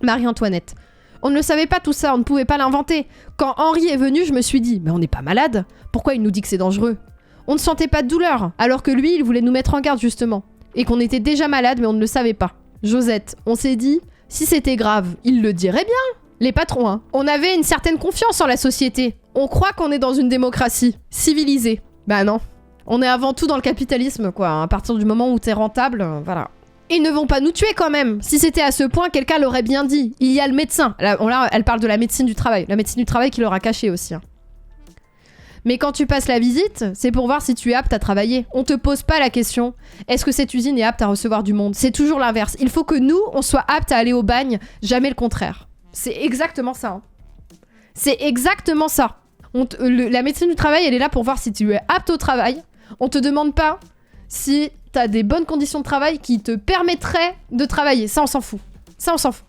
Marie-Antoinette. On ne le savait pas tout ça, on ne pouvait pas l'inventer. Quand Henri est venu, je me suis dit, mais on n'est pas malade. Pourquoi il nous dit que c'est dangereux? On ne sentait pas de douleur, alors que lui, il voulait nous mettre en garde justement. Et qu'on était déjà malade, mais on ne le savait pas. Josette, on s'est dit, si c'était grave, il le dirait bien. Les patrons, hein. On avait une certaine confiance en la société. On croit qu'on est dans une démocratie civilisée. Bah non. On est avant tout dans le capitalisme, quoi. À partir du moment où t'es rentable, voilà. Ils ne vont pas nous tuer quand même. Si c'était à ce point, quelqu'un l'aurait bien dit. Il y a le médecin. Là, elle parle de la médecine du travail. La médecine du travail qui l'aura caché aussi. Hein. Mais quand tu passes la visite, c'est pour voir si tu es apte à travailler. On te pose pas la question, est-ce que cette usine est apte à recevoir du monde? C'est toujours l'inverse. Il faut que nous, on soit apte à aller au bagne, jamais le contraire. C'est exactement ça. Hein. C'est exactement ça. La médecine du travail, elle est là pour voir si tu es apte au travail. On te demande pas si t'as des bonnes conditions de travail qui te permettraient de travailler. Ça, on s'en fout. Ça, on s'en fout.